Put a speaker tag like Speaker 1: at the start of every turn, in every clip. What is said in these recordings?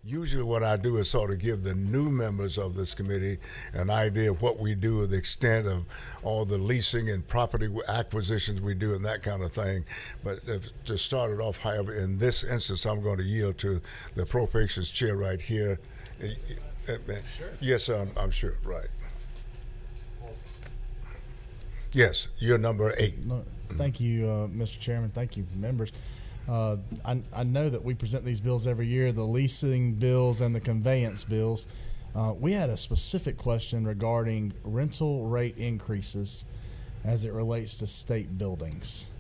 Speaker 1: Usually what I do is sort of give the new members of this committee an idea of what we do, the extent of all the leasing and property acquisitions we do and that kind of thing. But to start it off, however, in this instance, I'm going to yield to the appropriations chair right here.
Speaker 2: Sure.
Speaker 1: Yes, I'm sure, right. Yes, you're number 8.
Speaker 2: No, thank you, Mr. Chairman. Thank you, members. I know that we present these bills every year, the leasing bills and the conveyance bills. We had a specific question regarding rental rate increases as it relates to state buildings.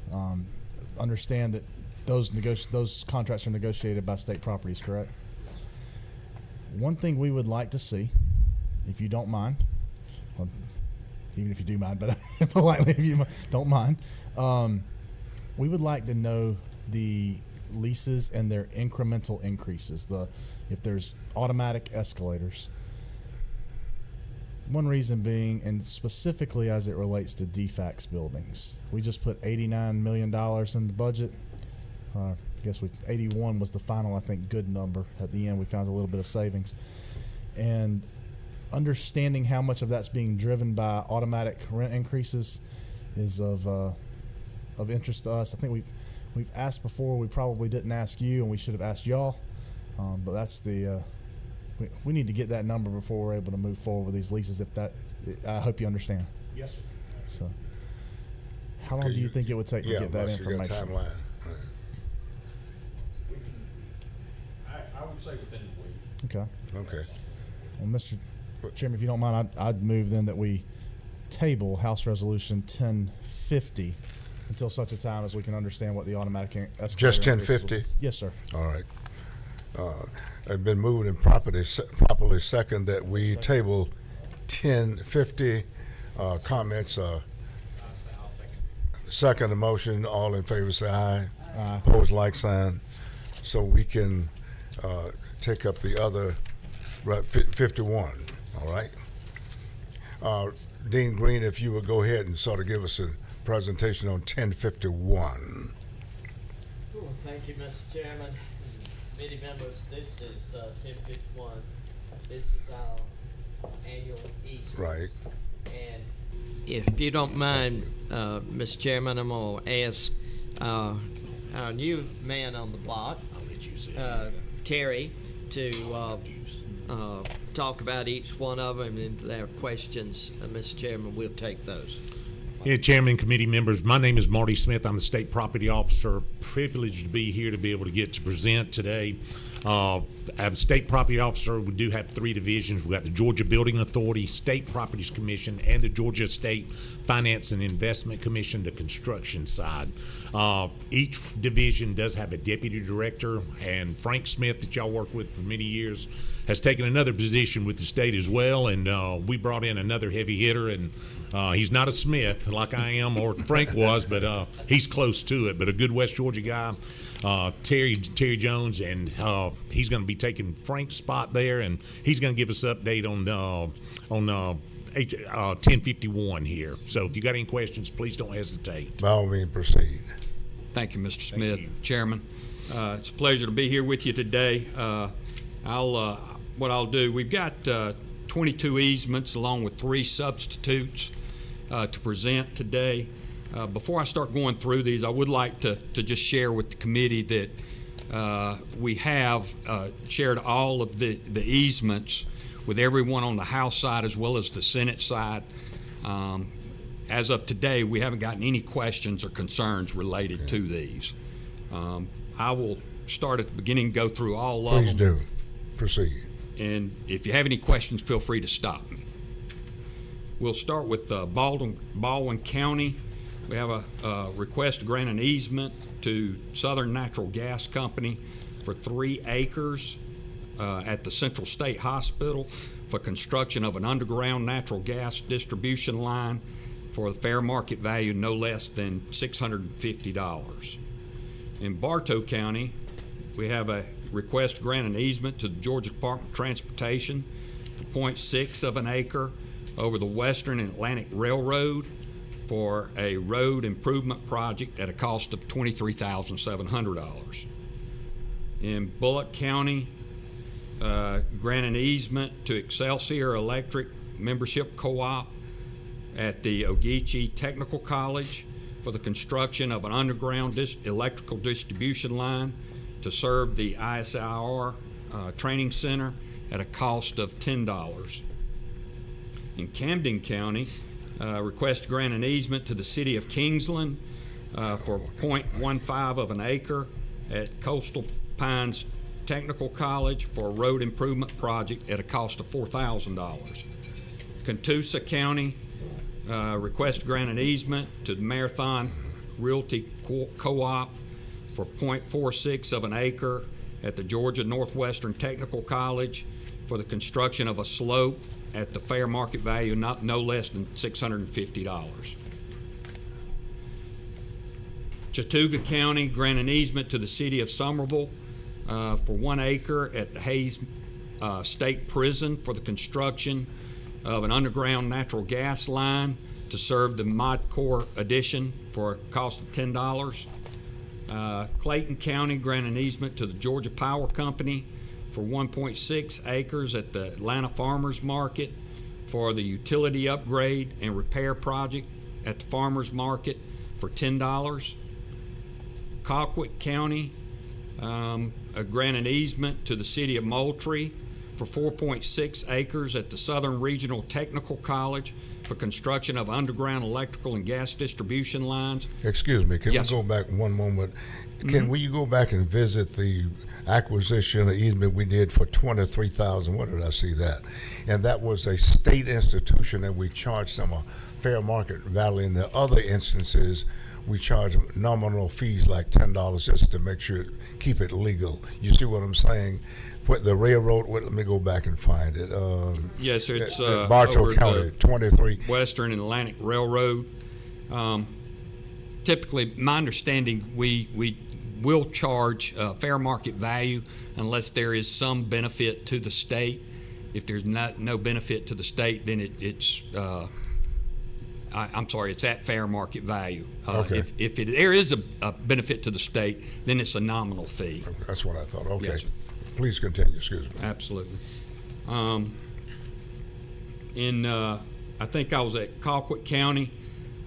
Speaker 2: Understand that those contracts are negotiated by state properties, correct? One thing we would like to see, if you don't mind, well, even if you do mind, but politely if you don't mind, we would like to know the leases and their incremental increases. If there's automatic escalators. One reason being, and specifically as it relates to DFAX buildings, we just put $89 million in the budget. I guess 81 was the final, I think, good number. At the end, we found a little bit of savings. And understanding how much of that's being driven by automatic rent increases is of interest to us. I think we've asked before. We probably didn't ask you, and we should have asked y'all. But that's we need to get that number before we're able to move forward with these leases. I hope you understand.
Speaker 3: Yes, sir.
Speaker 2: So, how long do you think it would take to get that information?
Speaker 1: Timeline.
Speaker 3: I would say within a week.
Speaker 2: Okay.
Speaker 1: Okay.
Speaker 2: Well, Mr. Chairman, if you don't mind, I'd move then that we table House Resolution 1050 until such a time as we can understand what the automatic escalator.
Speaker 1: Just 1050?
Speaker 2: Yes, sir.
Speaker 1: All right. I've been moved and properly second that we table 1050. Comments?
Speaker 3: I'll second.
Speaker 1: Second the motion. All in favor say aye.
Speaker 2: Aye.
Speaker 1: Opposed, like sign. So we can take up the other 51. All right. Dean Green, if you would go ahead and sort of give us a presentation on 1051.
Speaker 4: Cool. Thank you, Mr. Chairman. Committee members, this is 1051. This is our annual Easter.
Speaker 1: Right.
Speaker 4: And if you don't mind, Mr. Chairman, I'm going to ask our new man on the block, Terry, to talk about each one of them, and if there are questions, Mr. Chairman, we'll take those.
Speaker 3: Yeah, Chairman and committee members, my name is Marty Smith. I'm the state property officer. Privileged to be here to be able to get to present today. As a state property officer, we do have 3 divisions. We've got the Georgia Building Authority, State Properties Commission, and the Georgia State Finance and Investment Commission, the construction side. Each division does have a deputy director, and Frank Smith, that y'all worked with for many years, has taken another position with the state as well, and we brought in another heavy hitter, and he's not a Smith like I am or Frank was, but he's close to it, but a good West Georgia guy. Terry Jones, and he's going to be taking Frank's spot there, and he's going to give us an update on 1051 here. So if you got any questions, please don't hesitate.
Speaker 1: By all means, proceed.
Speaker 5: Thank you, Mr. Smith,
Speaker 3: you.
Speaker 5: Chairman. It's a pleasure to be here with you today. What I'll do, we've got 22 easements along with 3 substitutes to present today. Before I start going through these, I would like to just share with the committee that we have shared all of the easements with everyone on the House side as well as the Senate side. As of today, we haven't gotten any questions or concerns related to these. I will start at the beginning, go through all of them.
Speaker 1: Please do. Proceed.
Speaker 5: And if you have any questions, feel free to stop me. We'll start with Baldwin County. We have a request to grant an easement to Southern Natural Gas Company for 3 acres at the Central State Hospital for construction of an underground natural gas distribution line for the fair market value no less than $650. In Bartow County, we have a request to grant an easement to the Georgia Department of Transportation for 0.6 of an acre over the Western and Atlantic Railroad for a road improvement project at a cost of $23,700. In Bullock County, grant an easement to Excelsior Electric Membership Co-op at the Ogeechee Technical College for the construction of an underground electrical distribution line to serve the ISIR Training Center at a cost of $10. In Camden County, request to grant an easement to the City of Kingsland for 0.15 of an acre at Coastal Pines Technical College for a road improvement project at a cost of $4,000. Catoosa County, request to grant an easement to the Marathon Realty Co-op for 0.46 of an acre at the Georgia Northwestern Technical College for the construction of a slope at the fair market value no less than $650. Chattooga County, grant an easement to the City of Somerville for 1 acre at the Hayes State Prison for the construction of an underground natural gas line to serve the Mod Corps addition for a cost of $10. Clayton County, grant an easement to the Georgia Power Company for 1.6 acres at the Atlanta Farmers Market for the utility upgrade and repair project at the Farmers Market for $10. Colquitt County, grant an easement to the City of Moultrie for 4.6 acres at the Southern Regional Technical College for construction of underground electrical and gas distribution lines.
Speaker 1: Excuse me, can
Speaker 5: Yes,
Speaker 1: we go back one moment? Can we go back and visit the acquisition easement we did for $23,000? What did I see that? And that was a state institution that we charged them a fair market value. In the other instances, we charge them nominal fees like $10 just to make sure, keep it legal. You see what I'm saying? Put the railroad, let me go back and find it.
Speaker 5: Yes, sir, it's
Speaker 1: Bartow
Speaker 5: over
Speaker 1: County,
Speaker 5: the
Speaker 1: 23.
Speaker 5: Western and Atlantic Railroad. Typically, my understanding, we will charge fair market value unless there is some benefit to the state. If there's no benefit to the state, then it's I'm sorry, it's at fair market value.
Speaker 1: Okay.
Speaker 5: If there is a benefit to the state, then it's a nominal fee.
Speaker 1: That's what I thought. Okay.
Speaker 5: Yes, sir.
Speaker 1: Please continue. Excuse me.
Speaker 5: Absolutely. I think I was at Colquitt County.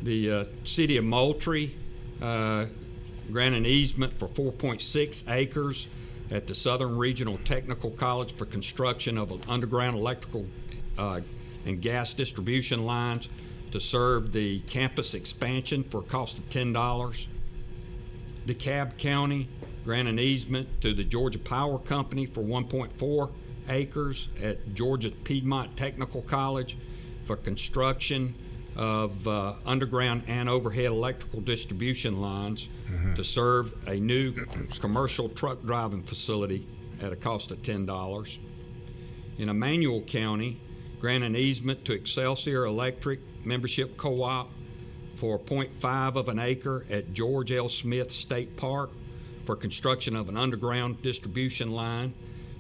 Speaker 5: The City of Moultrie granted an easement for 4.6 acres at the Southern Regional Technical College for construction of an underground electrical and gas distribution lines to serve the campus expansion for a cost of $10. DeKalb County granted an easement to the Georgia Power Company for 1.4 acres at Georgia Piedmont Technical College for construction of underground and overhead electrical distribution lines to serve a new commercial truck driving facility at a cost of $10. In Emmanuel County, grant an easement to Excelsior Electric Membership Co-op for 0.5 of an acre at George L. Smith State Park for construction of an underground distribution line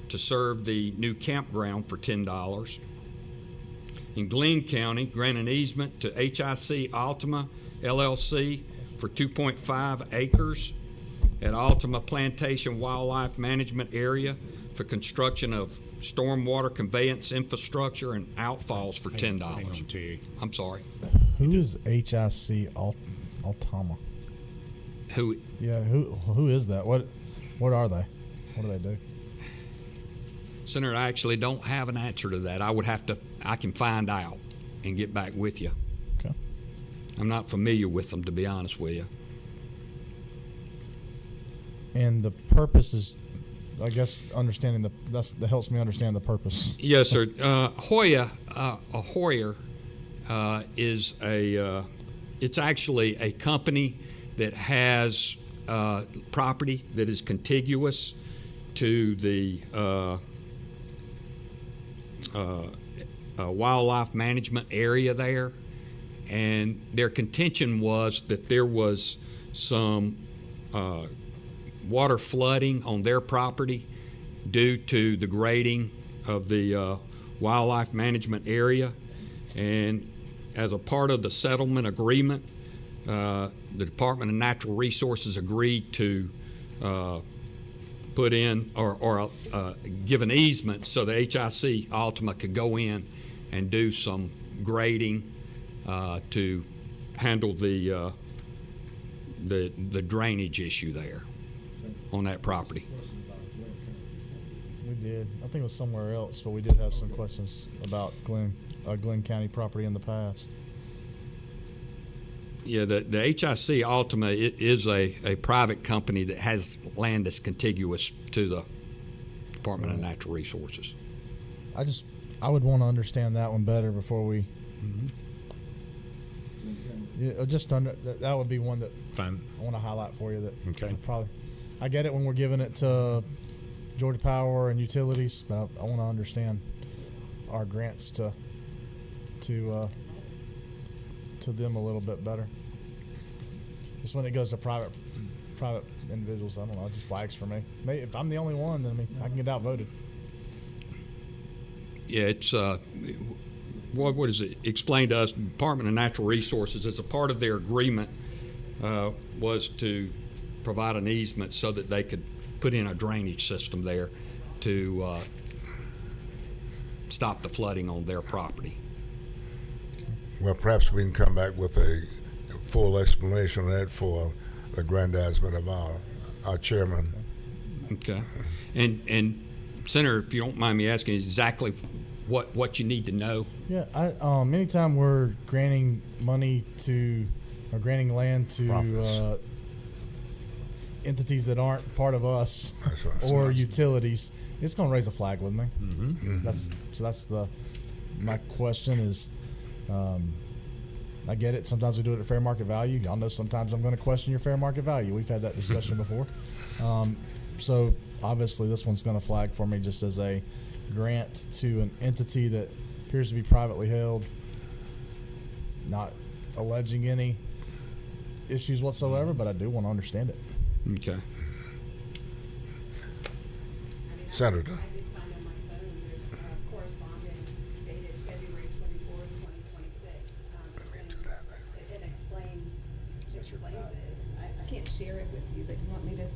Speaker 5: to serve the new campground for $10. In Glenn County, grant an easement to HIC Altima LLC for 2.5 acres at Altima Plantation Wildlife Management Area for construction of stormwater conveyance infrastructure and outfalls for $10.
Speaker 3: Hang on, Terry.
Speaker 5: I'm sorry.
Speaker 2: Who is HIC Altama?
Speaker 5: Who?
Speaker 2: Yeah, who is that? What are they? What do they do?
Speaker 5: Senator, I actually don't have an answer to that. I can find out and get back with you.
Speaker 2: Okay.
Speaker 5: I'm not familiar with them, to be honest with you.
Speaker 2: And the purpose is, I guess, understanding that helps me understand the purpose.
Speaker 5: Yes, sir. Hoyer is it's actually a company that has property that is contiguous to the wildlife management area there, and their contention was that there was some water flooding on their property due to the grading of the wildlife management area, and as a part of the settlement agreement, the Department of Natural Resources agreed to put in or give an easement so the HIC Altima could go in and do some grading to handle the drainage issue there on that property.
Speaker 2: We did. I think it was somewhere else, but we did have some questions about Glenn County property in the past.
Speaker 5: Yeah, the HIC Altima is a private company that has land that's contiguous to the Department of Natural Resources.
Speaker 2: I would want to understand that one better before we. Yeah, just that would be one that
Speaker 3: Fine.
Speaker 2: I want to highlight for you. That
Speaker 3: Okay.
Speaker 2: I get it when we're giving it to Georgia Power and utilities, but I want to understand our grants to them a little bit better. Just when it goes to private individuals, I don't know. It just flags for me. If I'm the only one, then I can get outvoted.
Speaker 5: Yeah, it's what is it? Explained to us, Department of Natural Resources, as a part of their agreement, was to provide an easement so that they could put in a drainage system there to stop the flooding on their property.
Speaker 1: Well, perhaps we can come back with a full explanation of that for the aggrandizement of our chairman.
Speaker 5: Okay. And Senator, if you don't mind me asking, exactly what you need to know.
Speaker 2: Yeah, anytime we're granting money to or granting land to
Speaker 1: Profits.
Speaker 2: Entities that aren't part of us
Speaker 1: That's right.
Speaker 2: or utilities, it's going to raise a flag with me.
Speaker 1: Mm-hmm.
Speaker 2: That's my question is. I get it. Sometimes we do it at fair market value. Y'all know sometimes I'm going to question your fair market value. We've had that discussion before. So obviously this one's going to flag for me just as a grant to an entity that appears to be privately held, not alleging any issues whatsoever, but I do want to understand it.
Speaker 5: Okay.
Speaker 1: Senator.
Speaker 6: I did find on my phone, there's correspondence dated February 24th, 2026. It explains it. I can't share it with you, but do you want me to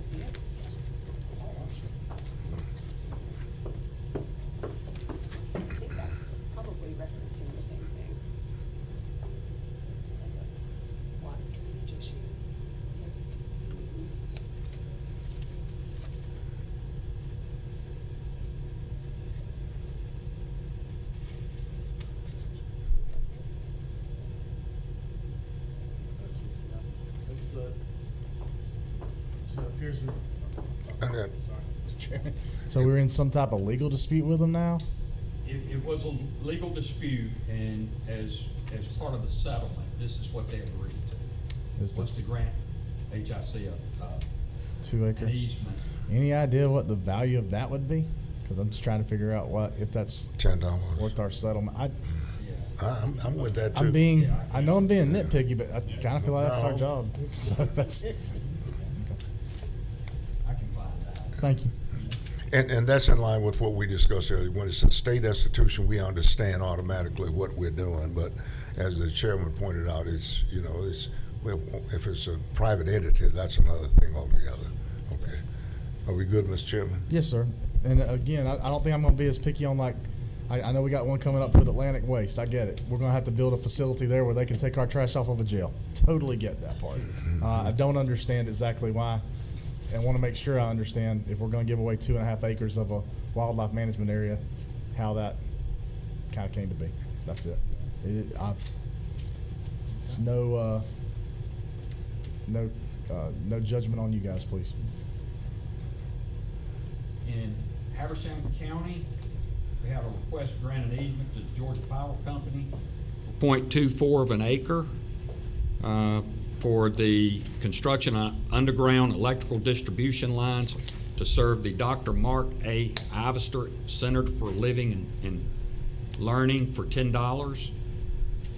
Speaker 6: see it? I think that's probably referencing the same thing. It's like a water drainage issue. There's a dispute.
Speaker 2: So it appears
Speaker 1: And then,
Speaker 2: So we're in some type of legal dispute with them now?
Speaker 5: It was a legal dispute, and as part of the settlement, this is what they agreed to.
Speaker 2: Is to-
Speaker 5: Was to grant HIC
Speaker 2: 2 acre.
Speaker 5: an easement.
Speaker 2: Any idea what the value of that would be? Because I'm just trying to figure out if that's
Speaker 1: $10.
Speaker 2: worth our settlement.
Speaker 5: Yeah.
Speaker 1: I'm with that too.
Speaker 2: I know I'm being nitpicky, but I kind of feel like that's our job. So that's.
Speaker 5: I can find that.
Speaker 2: Thank you.
Speaker 1: And that's in line with what we discussed earlier. When it's a state institution, we understand automatically what we're doing. But as the chairman pointed out, well, if it's a private entity, that's another thing altogether. Okay. Are we good, Mr. Chairman?
Speaker 2: Yes, sir. And again, I don't think I'm going to be as picky on I know we got one coming up with Atlantic Waste. I get it. We're going to have to build a facility there where they can take our trash off of a jail. Totally get that part. I don't understand exactly why, and want to make sure I understand if we're going to give away 2.5 acres of a wildlife management area, how that kind of came to be. That's it. It's no judgment on you guys, please.
Speaker 5: In Habersham County, we have a request to grant an easement to Georgia Power Company for 0.24 of an acre for the construction of underground electrical distribution lines to serve the Dr. Mark A. Ivester Center for Living and Learning for $10.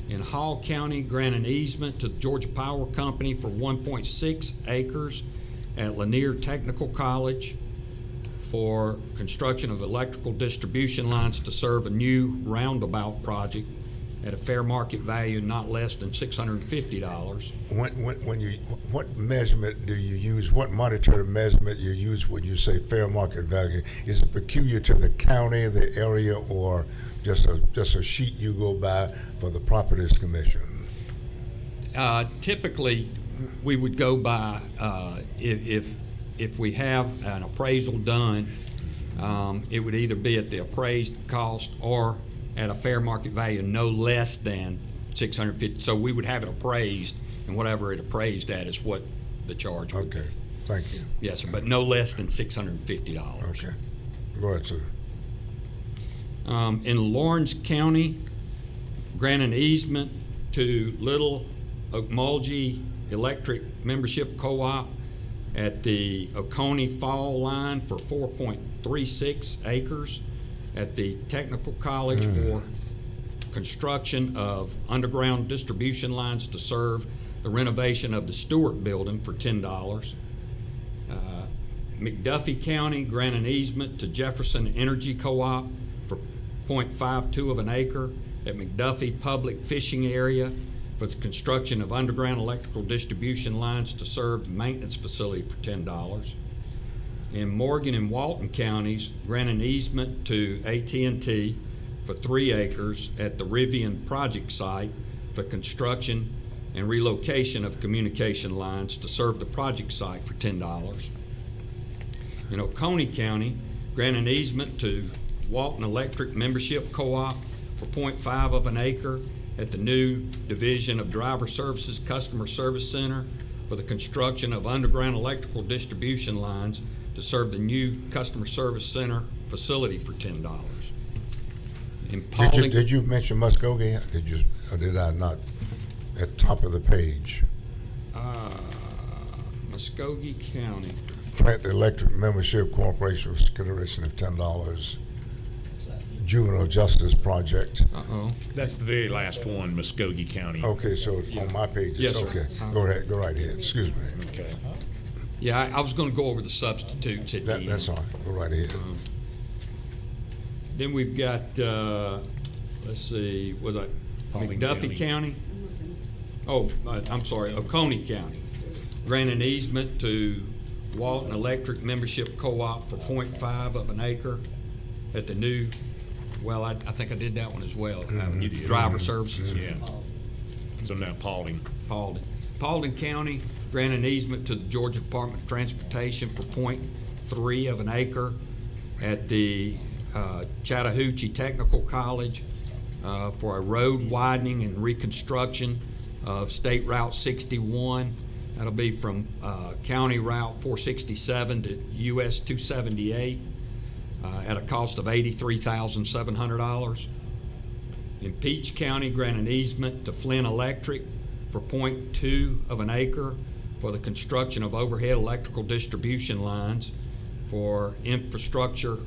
Speaker 5: In Hall County, grant an easement to Georgia Power Company for 1.6 acres at Lanier Technical College for construction of electrical distribution lines to serve a new roundabout project at a fair market value not less than $650.
Speaker 1: What measurement do you use? What monetary measurement you use when you say fair market value? Is it peculiar to the county, the area, or just a sheet you go by for the Properties Commission?
Speaker 5: Typically, we would go by, if we have an appraisal done, it would either be at the appraised cost or at a fair market value no less than $650. So we would have it appraised, and whatever it appraised at is what the charge would be.
Speaker 1: Okay, thank you.
Speaker 5: Yes, sir, but no less than $650.
Speaker 1: Okay, go ahead, sir.
Speaker 5: In Lawrence County, grant an easement to Little Okmulgee Electric Membership Co-op at the Oconee Fall line for 4.36 acres at the Technical College for construction of underground distribution lines to serve the renovation of the Stewart Building for $10. McDuffie County grant an easement to Jefferson Energy Co-op for 0.52 of an acre at McDuffie Public Fishing Area for the construction of underground electrical distribution lines to serve the maintenance facility for $10. In Morgan and Walton counties, grant an easement to AT&T for 3 acres at the Rivian project site for construction and relocation of communication lines to serve the project site for $10. In Oconee County, grant an easement to Walton Electric Membership Co-op for 0.5 of an acre at the new Division of Driver Services Customer Service Center for the construction of underground electrical distribution lines to serve the new Customer Service Center facility for $10. In Paulding,
Speaker 1: Did you mention Muskogee? Or did I not? At top of the page.
Speaker 5: Muskogee County.
Speaker 1: Plant Electric Membership Corporation for consideration of $10. Juvenile Justice Project.
Speaker 5: Uh-oh.
Speaker 3: That's the very last one, Muskogee County.
Speaker 1: Okay, so it's on my page.
Speaker 5: Yes, sir.
Speaker 1: Okay, go ahead, go right ahead. Excuse me.
Speaker 3: Okay.
Speaker 5: Yeah, I was going to go over the substitutes at the end.
Speaker 1: That's all right. Go right ahead.
Speaker 5: Then we've got, let's see, was that
Speaker 3: Paulding
Speaker 5: McDuffie County? Oh, I'm sorry, Oconee County. Grant an easement to Walton Electric Membership Co-op for 0.5 of an acre at the new, well, I think I did that one as well.
Speaker 3: You did.
Speaker 5: Driver Services.
Speaker 3: Yeah. So now Paulding.
Speaker 5: Paulding County, grant an easement to the Georgia Department of Transportation for 0.3 of an acre at the Chattahoochee Technical College for a road widening and reconstruction of State Route 61. That'll be from County Route 467 to US 278 at a cost of $83,700. In Peach County, grant an easement to Flint Electric for 0.2 of an acre for the construction of overhead electrical distribution lines for infrastructure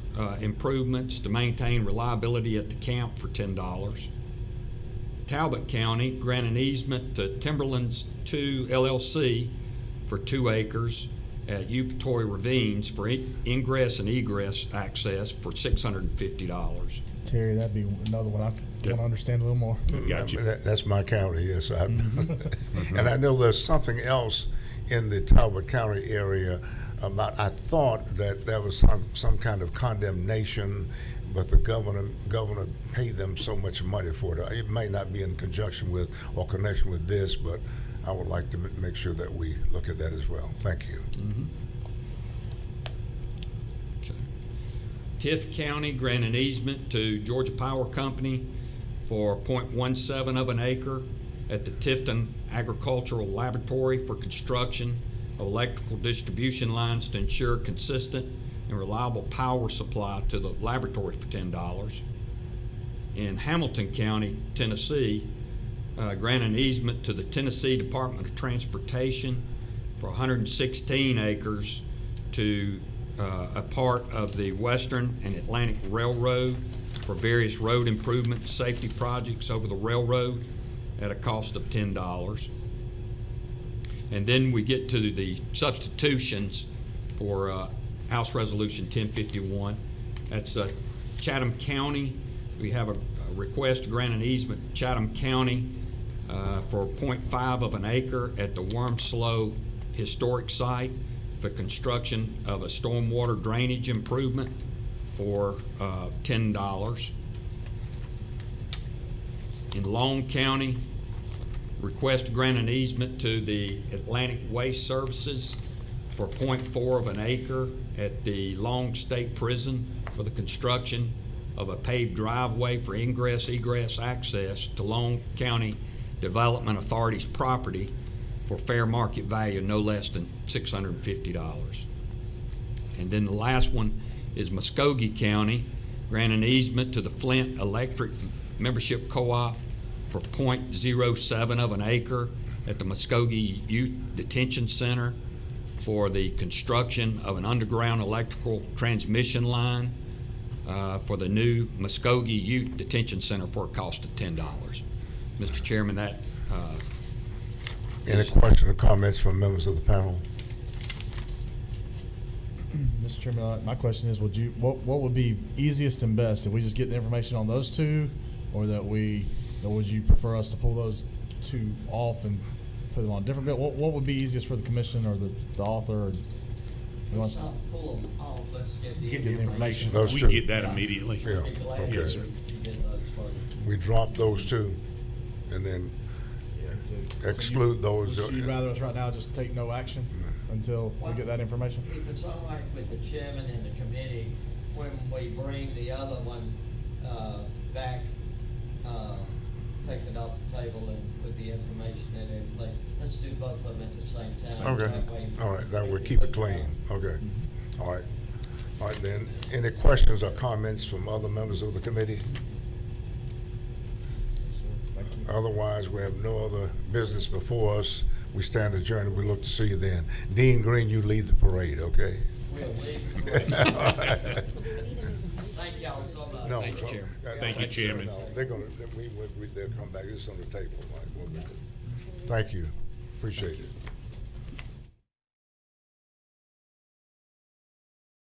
Speaker 5: improvements to maintain reliability at the camp for $10. Talbot County, grant an easement to Timberlands 2 LLC for 2 acres at Eucatory Ravines for ingress and egress access for $650.
Speaker 2: Terry, that'd be another one I want to understand a little more.
Speaker 3: Got you.
Speaker 1: That's my county, yes. And I know there's something else in the Talbot County area about, I thought that there was some kind of condemnation, but the governor paid them so much money for it. It may not be in conjunction with or connection with this, but I would like to make sure that we look at that as well. Thank you.
Speaker 5: Okay. Tift County, grant an easement to Georgia Power Company for 0.17 of an acre at the Tifton Agricultural Laboratory for construction of electrical distribution lines to ensure consistent and reliable power supply to the laboratory for $10. In Hamilton County, Tennessee, grant an easement to the Tennessee Department of Transportation for 116 acres to a part of the Western and Atlantic Railroad for various road improvement and safety projects over the railroad at a cost of $10. And then we get to the substitutions for House Resolution 1051. That's Chatham County. we have a request to grant an easement to Chatham County for 0.5 of an acre at the Wormslow Historic Site for construction of a stormwater drainage improvement for $10. In Long County, request to grant an easement to the Atlantic Waste Services for 0.4 of an acre at the Long State Prison for the construction of a paved driveway for ingress, egress access to Long County Development Authority's property for fair market value no less than $650. And then the last one is Muskogee County, grant an easement to the Flint Electric Membership Co-op for 0.07 of an acre at the Muskogee Youth Detention Center for the construction of an underground electrical transmission line for the new Muskogee Youth Detention Center for a cost of $10. Mr. Chairman, that
Speaker 1: Any questions or comments from members of the panel?
Speaker 2: Mr. Chairman, my question is, what would be easiest and best? If we just get the information on those two, or would you prefer us to pull those two off and put them on a different bill? What would be easiest for the commission or the author?
Speaker 4: Let's not pull them off, let's get the
Speaker 3: Get the information.
Speaker 1: Those
Speaker 3: We
Speaker 1: two.
Speaker 3: can get that immediately.
Speaker 1: Yeah,
Speaker 4: Be glad
Speaker 1: okay.
Speaker 3: Yes, sir.
Speaker 4: to get those for you.
Speaker 1: We drop those two and then exclude those.
Speaker 2: So you'd rather us right now just take no action until we get that information?
Speaker 4: If it's all right with the chairman and the committee, when we bring the other one back, take it off the table and put the information and everything, let's do both of them at the same time.
Speaker 1: Okay,
Speaker 4: That way
Speaker 1: all right, that
Speaker 4: we
Speaker 1: will
Speaker 4: can
Speaker 1: keep
Speaker 4: put
Speaker 1: it clean,
Speaker 4: on.
Speaker 1: okay, all right. All right, then, any questions or comments from other members of the committee?
Speaker 2: Thank you.
Speaker 1: Otherwise, we have no other business before us. We stand adjourned, and we look to see you then. Dean Green, you lead the parade, okay?
Speaker 4: We'll leave. Thank y'all so much.
Speaker 1: No,
Speaker 5: Thank you, Chairman.
Speaker 3: Thank you, Chairman.
Speaker 1: No, they're gonna, they'll come back, this is on the table, like, what we do. Thank you, appreciate it.